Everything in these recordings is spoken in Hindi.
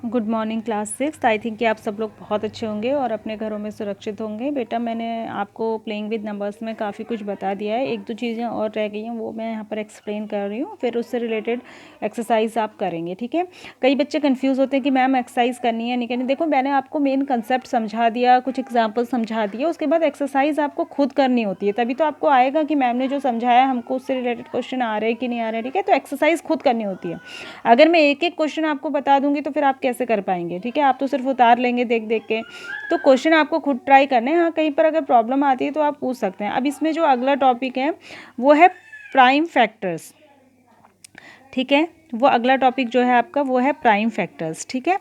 Good morning class 6। I think कि आप सब लोग बहुत अच्छे होंगे और अपने घरों में सुरक्षित होंगे। बेटा मैंने आपको प्लेइंग विद नंबर्स में काफ़ी कुछ बता दिया है, एक दो चीज़ें और रह गई हैं वो मैं यहाँ पर एक्सप्लेन कर रही हूँ, फिर उससे रिलेटेड एक्सरसाइज आप करेंगे। ठीक है, कई बच्चे कंफ्यूज होते हैं कि मैम एक्सरसाइज करनी है नहीं करनी। देखो मैंने आपको मेन कंसेप्ट समझा दिया, कुछ एग्जाम्पल समझा दिया, उसके बाद एक्सरसाइज आपको खुद करनी होती है, तभी तो आपको आएगा कि मैम ने जो समझाया हमको उससे रिलेटेड क्वेश्चन आ रहे हैं कि नहीं आ रहे। ठीक है, तो एक्सरसाइज खुद करनी होती है। अगर मैं एक एक क्वेश्चन आपको बता दूंगी तो फिर आप कैसे कर पाएंगे। ठीक है, आप तो सिर्फ उतार लेंगे देख देख के। तो क्वेश्चन आपको खुद ट्राई करने हैं। हाँ, कहीं पर अगर प्रॉब्लम आती है तो आप पूछ सकते हैं। अब इसमें जो अगला टॉपिक है वो है प्राइम फैक्टर्स। ठीक है, वो अगला टॉपिक जो है आपका वो है प्राइम फैक्टर्स। ठीक है,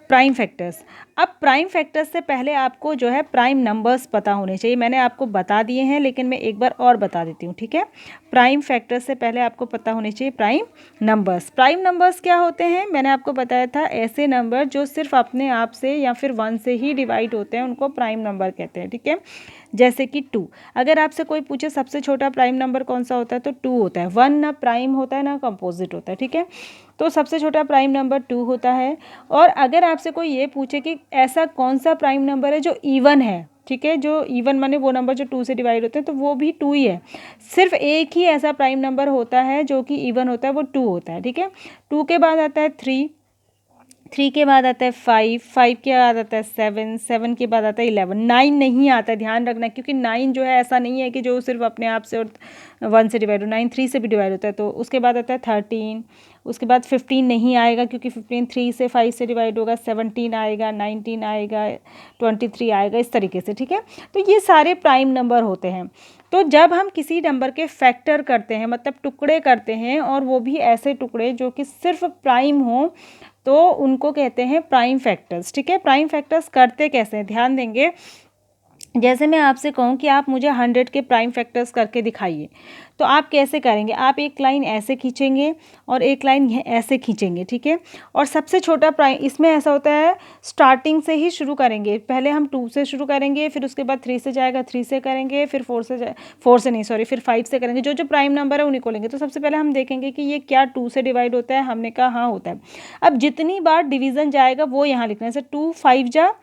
प्राइम फैक्टर्स। अब प्राइम फैक्टर्स से पहले आपको जो है प्राइम नंबर्स पता होने चाहिए। मैंने आपको बता दिए हैं लेकिन मैं एक बार और बता देती हूँ। ठीक है, प्राइम फैक्टर्स से पहले आपको पता होने चाहिए प्राइम नंबर्स। प्राइम नंबर्स क्या होते हैं, मैंने आपको बताया था, ऐसे नंबर जो सिर्फ अपने आप से या फिर 1 से ही डिवाइड होते हैं उनको प्राइम नंबर कहते हैं। ठीक है, जैसे कि 2। अगर आपसे कोई पूछे सबसे छोटा प्राइम नंबर कौन सा होता है तो 2 होता है। 1 ना प्राइम होता है ना कंपोजिट होता है। ठीक है, तो सबसे छोटा प्राइम नंबर 2 होता है। और अगर आपसे कोई ये पूछे कि ऐसा कौन सा प्राइम नंबर है जो इवन है, ठीक है, जो इवन माने वो नंबर जो 2 से डिवाइड होते हैं, तो वो भी 2 ही है। सिर्फ एक ही ऐसा प्राइम नंबर होता है जो कि इवन होता है, वो 2 होता है। ठीक है, 2 के बाद आता है 3, 3 के बाद आता है 5, 5 के बाद आता है 7, 7 के बाद आता है 11, 9 नहीं आता है, ध्यान रखना, क्योंकि 9 जो है ऐसा नहीं है कि जो सिर्फ अपने आप से और 1 से डिवाइड हो। 9 3 से भी डिवाइड होता है। तो उसके बाद आता है 13, उसके बाद 15 नहीं आएगा क्योंकि 15 3 से 5 से डिवाइड होगा। 17 आएगा, 19 आएगा, 23 आएगा, इस तरीके से। ठीक है, तो ये सारे प्राइम नंबर होते हैं। तो जब हम किसी नंबर के फैक्टर करते हैं, मतलब टुकड़े करते हैं, और वो भी ऐसे टुकड़े जो कि सिर्फ प्राइम हो, तो उनको कहते हैं प्राइम फैक्टर्स। ठीक है, प्राइम फैक्टर्स करते कैसे हैं, ध्यान देंगे। जैसे मैं आपसे कहूँ कि आप मुझे 100 के प्राइम फैक्टर्स करके दिखाइए, तो आप कैसे करेंगे। आप एक लाइन ऐसे खींचेंगे और एक लाइन ऐसे खींचेंगे। ठीक है, और सबसे छोटा प्राइम इसमें ऐसा होता है, स्टार्टिंग से ही शुरू करेंगे। पहले हम 2 से शुरू करेंगे, फिर उसके बाद 3 से जाएगा, 3 से करेंगे, फिर 4 से नहीं, सॉरी, फिर 5 से करेंगे। जो जो प्राइम नंबर है उन्हीं को लेंगे। तो सबसे पहले हम देखेंगे कि ये क्या 2 से डिवाइड होता है। हमने कहा हाँ होता है। अब जितनी बार डिवीज़न जाएगा वो यहाँ लिखना है। जैसे 2 5 जा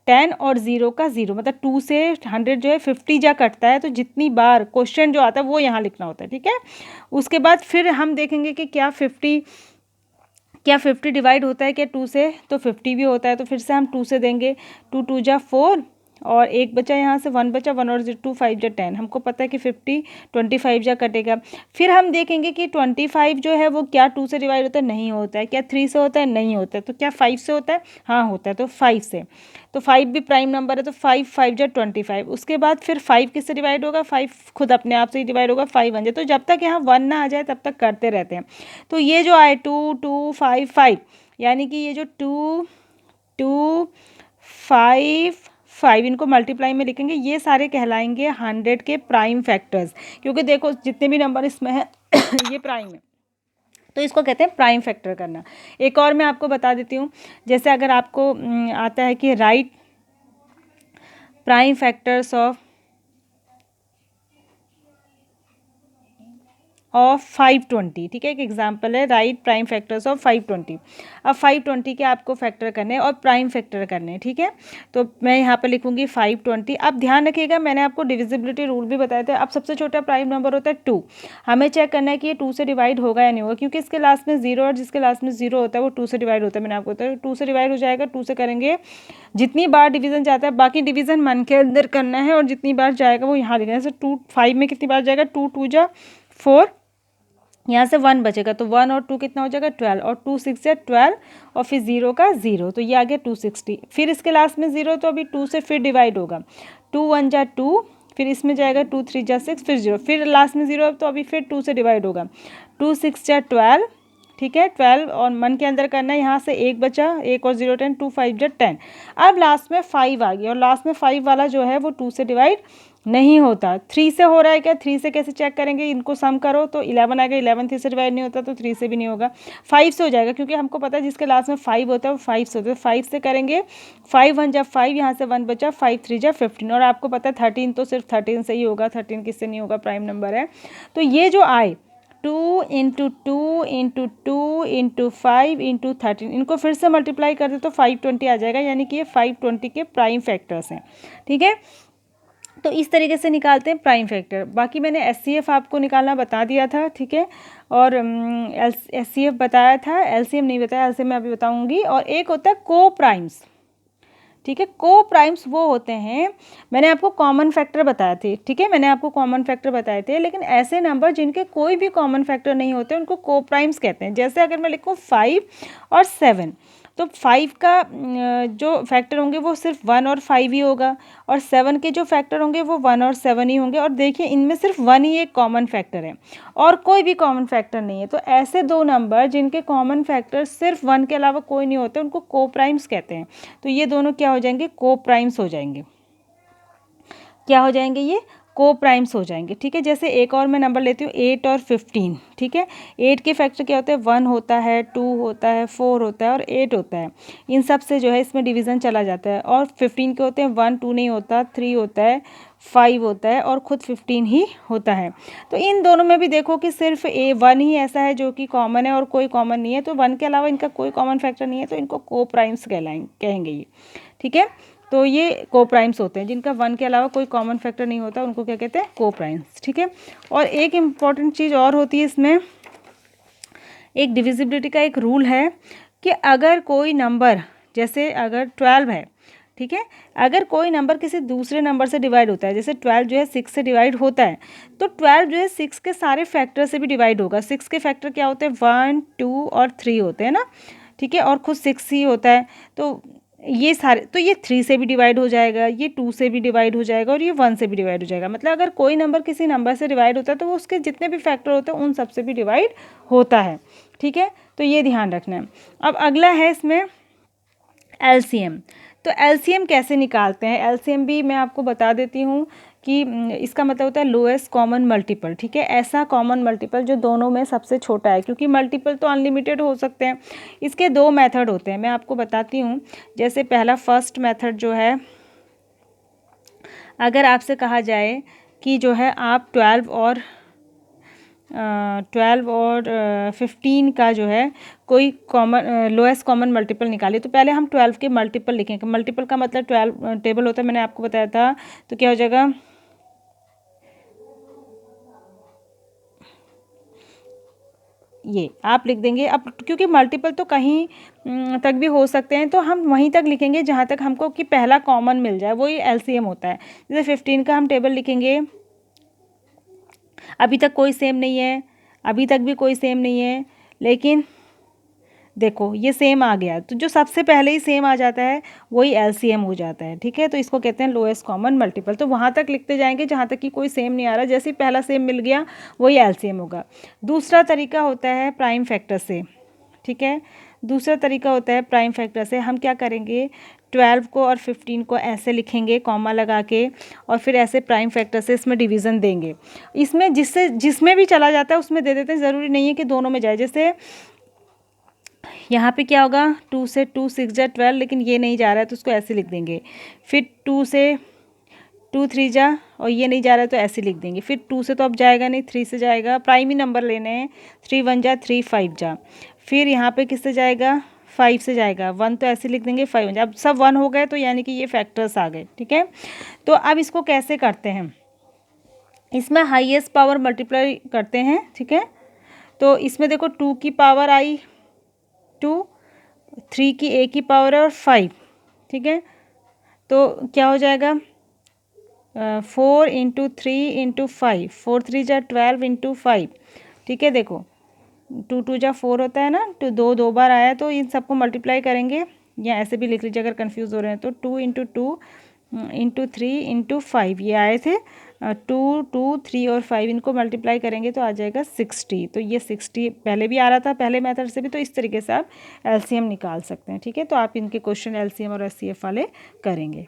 10 और 0 का 0, मतलब 2 से 100 जो है 50 जा कटता है, तो जितनी बार क्वेश्चन जो आता है वो यहाँ लिखना होता है। ठीक है, उसके बाद फिर हम देखेंगे कि क्या 50 डिवाइड होता है क्या 2 से, तो 50 भी होता है। तो फिर से हम 2 से देंगे, 2 2 जा 4 और एक बचा, यहाँ से 1 बचा, 1 और 0 2 5 जा 10। हमको पता है कि 50 25 जा कटेगा। फिर हम देखेंगे कि 25 जो है वो क्या 2 से डिवाइड होता है, नहीं होता है। क्या 3 से होता है, नहीं होता है। तो क्या 5 से होता है, हाँ होता है, तो 5 से। तो 5 भी प्राइम नंबर है, तो 5 5 जा 25। उसके बाद फिर 5 किससे डिवाइड होगा, 5 खुद अपने आप से ही डिवाइड होगा, 5 1 जाए। तो जब तक यहाँ 1 ना आ जाए तब तक करते रहते हैं। तो ये जो आए 2 2 5 5, यानी कि ये जो 2 2 5 5, इनको मल्टीप्लाई में लिखेंगे, ये सारे कहलाएंगे 100 के प्राइम फैक्टर्स। क्योंकि देखो जितने भी नंबर इसमें है ये प्राइम है, तो इसको कहते हैं प्राइम फैक्टर करना। एक और मैं आपको बता देती हूँ। जैसे अगर आपको आता है कि राइट प्राइम फैक्टर्स ऑफ 520। ठीक है, एक एग्जांपल है, राइट प्राइम फैक्टर्स ऑफ 520। अब 520 के आपको फैक्टर करने हैं और प्राइम फैक्टर करने हैं। ठीक है, तो मैं यहाँ पर लिखूंगी 520। अब ध्यान रखिएगा, मैंने आपको डिविजिबिलिटी रूल भी बताया था। अब सबसे छोटा प्राइम नंबर होता है 2। हमें चेक करना है कि ये 2 से डिवाइड होगा या नहीं होगा, क्योंकि इसके लास्ट में 0 और जिसके लास्ट में 0 होता है वो 2 से डिवाइड होता है। मैंने आपको बताया 2 से डिवाइड हो जाएगा, 2 से करेंगे। जितनी बार डिवीजन जाता है, बाकी डिवीजन मन के अंदर करना है, और जितनी बार जाएगा वो यहाँ लिखना है। जैसे 2 5 में कितनी बार जाएगा, 2 2 जा 4, यहाँ से 1 बचेगा, तो 1 और 2 कितना हो जाएगा 12, और 2 6 या 12, और फिर 0 का 0, तो ये आ गया 260। फिर इसके लास्ट में 0, तो अभी 2 से फिर डिवाइड होगा, 2 1 जा 2, फिर इसमें जाएगा 2 3 जा 6, फिर 0, फिर लास्ट में 0, तो अभी फिर 2 से डिवाइड होगा, 2 6 जा 12। ठीक है, 12 और मन के अंदर करना है। यहाँ से 1 बचा, 1 और 0 10, 2 5 जा 10। अब लास्ट में 5 आ गया, और लास्ट में 5 वाला जो है वो 2 से डिवाइड नहीं होता। 3 से हो रहा है क्या, 3 से कैसे चेक करेंगे, इनको सम करो तो 11 आएगा, 11 3 से डिवाइड नहीं होता, तो 3 से भी नहीं होगा। 5 से हो जाएगा, क्योंकि हमको पता है जिसके लास्ट में 5 होता है वो 5 से होता है। 5 से करेंगे, 5 1 जा 5, यहाँ से 1 बचा, 5 3 जा 15, और आपको पता है 13 तो सिर्फ 13 से ही होगा, 13 किससे नहीं होगा, प्राइम नंबर है। तो ये जो आए 2 इंटू 2 इंटू 2 इंटू 5 इंटू 13, इनको फिर से मल्टीप्लाई कर दे तो 520 आ जाएगा, यानी कि ये 520 के प्राइम फैक्टर्स हैं। ठीक है, तो इस तरीके से निकालते हैं प्राइम फैक्टर। बाकी मैंने एचसीएफ आपको निकालना बता दिया था, ठीक है, और एचसीएफ बताया था, एलसीएम नहीं बताया, एलसीएम मैं अभी बताऊंगी। और एक होता है को प्राइम्स, ठीक है, को प्राइम्स वो होते हैं, मैंने आपको कॉमन फैक्टर बताए थे, ठीक है, मैंने आपको कॉमन फैक्टर बताए थे, लेकिन ऐसे नंबर जिनके कोई भी कॉमन फैक्टर नहीं होते उनको को प्राइम्स कहते हैं। जैसे अगर मैं लिखूँ 5 और 7, तो 5 का जो फैक्टर होंगे वो सिर्फ 1 और 5 ही होगा, और 7 के जो फैक्टर होंगे वो 1 और 7 ही होंगे। और देखिए इनमें सिर्फ 1 ही एक कॉमन फैक्टर है और कोई भी कॉमन फैक्टर नहीं है। तो ऐसे दो नंबर जिनके कॉमन फैक्टर सिर्फ 1 के अलावा कोई नहीं होते उनको को प्राइम्स कहते हैं। तो ये दोनों क्या हो जाएंगे, को प्राइम्स हो जाएंगे। क्या हो जाएंगे, ये को प्राइम्स हो जाएंगे। ठीक है, जैसे एक और मैं नंबर लेती हूँ 8 और 15। ठीक है, 8 के फैक्टर क्या होते हैं, 1 होता है, 2 होता है, 4 होता है और 8 होता है। इन सब से जो है इसमें डिवीज़न चला जाता है। और 15 के होते हैं 1, 2 नहीं होता, 3 होता है, 5 होता है और ख़ुद 15 ही होता है। तो इन दोनों में भी देखो कि सिर्फ 1 ही ऐसा है जो कि कॉमन है और कोई कॉमन नहीं है। तो 1 के अलावा इनका कोई कॉमन फैक्टर नहीं है, तो इनको को प्राइम्स कहेंगे ये। ठीक है, तो ये को प्राइम्स होते हैं जिनका 1 के अलावा कोई कॉमन फैक्टर नहीं होता, उनको क्या कहते हैं, को प्राइम्स। ठीक है, और एक इम्पॉर्टेंट चीज़ और होती है इसमें, एक डिविजिबिलिटी का एक रूल है कि अगर कोई नंबर, जैसे अगर 12 है, ठीक है, अगर कोई नंबर किसी दूसरे नंबर से डिवाइड होता है, जैसे 12 जो है 6 से डिवाइड होता है, तो 12 जो है 6 के सारे फैक्टर से भी डिवाइड होगा। 6 के फैक्टर क्या होते हैं, 1, 2 और 3 होते हैं ना। ठीक है, और खुद 6 ही होता है, तो ये सारे, तो ये 3 से भी डिवाइड हो जाएगा, ये 2 से भी डिवाइड हो जाएगा और ये 1 से भी डिवाइड हो जाएगा। मतलब अगर कोई नंबर किसी नंबर से डिवाइड होता है तो वो उसके जितने भी फैक्टर होते हैं उन सब से भी डिवाइड होता है। ठीक है, तो ये ध्यान रखना है। अब अगला है इसमें एलसीएम। तो एलसीएम कैसे निकालते हैं, एलसीएम भी मैं आपको बता देती हूँ कि इसका मतलब होता है लोएस्ट कॉमन मल्टीपल। ठीक है, ऐसा कॉमन मल्टीपल जो दोनों में सबसे छोटा है, क्योंकि मल्टीपल तो अनलिमिटेड हो सकते हैं। इसके दो मेथड होते हैं, मैं आपको बताती हूँ। जैसे पहला फर्स्ट मेथड जो है, अगर आपसे कहा जाए कि जो है आप 12 और 15 का जो है कोई कॉमन लोएस्ट कॉमन मल्टीपल निकालिए, तो पहले हम 12 के मल्टीपल लिखेंगे। मल्टीपल का मतलब 12 टेबल होता है, मैंने आपको बताया था। तो क्या हो जाएगा, ये आप लिख देंगे। अब क्योंकि मल्टीपल तो कहीं तक भी हो सकते हैं, तो हम वहीं तक लिखेंगे जहाँ तक हमको कि पहला कॉमन मिल जाए, वही एलसीएम होता है। जैसे 15 का हम टेबल लिखेंगे, अभी तक कोई सेम नहीं है, अभी तक भी कोई सेम नहीं है, लेकिन देखो ये सेम आ गया, तो जो सबसे पहले ही सेम आ जाता है वही एलसीएम हो जाता है। ठीक है, तो इसको कहते हैं लोएस्ट कॉमन मल्टीपल। तो वहाँ तक लिखते जाएंगे जहाँ तक कि कोई सेम नहीं आ रहा, जैसे ही पहला सेम मिल गया वही एलसीएम होगा। दूसरा तरीका होता है प्राइम फैक्टर से। ठीक है, दूसरा तरीका होता है प्राइम फैक्टर से। हम क्या करेंगे, 12 को और 15 को ऐसे लिखेंगे कॉमा लगा के, और फिर ऐसे प्राइम फैक्टर से इसमें डिवीज़न देंगे। इसमें जिसमें भी चला जाता है उसमें दे देते हैं, ज़रूरी नहीं है कि दोनों में जाए। जैसे यहाँ पे क्या होगा, 2 से 2 6 जा 12, लेकिन ये नहीं जा रहा है तो उसको ऐसे लिख देंगे। फिर 2 से 2 3 जा, और ये नहीं जा रहा है तो ऐसे लिख देंगे। फिर 2 से तो अब जाएगा नहीं, 3 से जाएगा, प्राइम ही नंबर लेने हैं। 3 1 जा, 3 5 जा। फिर यहाँ पे किससे जाएगा, 5 से जाएगा, 1 तो ऐसे लिख देंगे, 5 1 जा। अब सब 1 हो गए तो यानी कि ये फैक्टर्स आ गए। ठीक है, तो अब इसको कैसे करते हैं, इसमें हाईएस्ट पावर मल्टीप्लाई करते हैं। ठीक है, तो इसमें देखो 2 की पावर आई 2, 3 की a की पावर है और 5। ठीक है, तो क्या हो जाएगा, 4 इंटू 3 इंटू 5, 4 3 जा 12 इंटू 5। ठीक है, देखो 2 2 जा 4 होता है ना, तो 2 2 बार आया, तो इन सबको मल्टीप्लाई करेंगे, या ऐसे भी लिख लीजिए अगर कंफ्यूज हो रहे हैं तो। 2 इंटू 2 इंटू 3 इंटू 5 ये आए थे, 2 2 3 और 5 इनको मल्टीप्लाई करेंगे तो आ जाएगा 60। तो ये 60 पहले भी आ रहा था पहले मेथड से भी, तो इस तरीके से आप एलसीएम निकाल सकते हैं। ठीक है, तो आप इनके क्वेश्चन एलसीएम और एचसीएफ वाले करेंगे।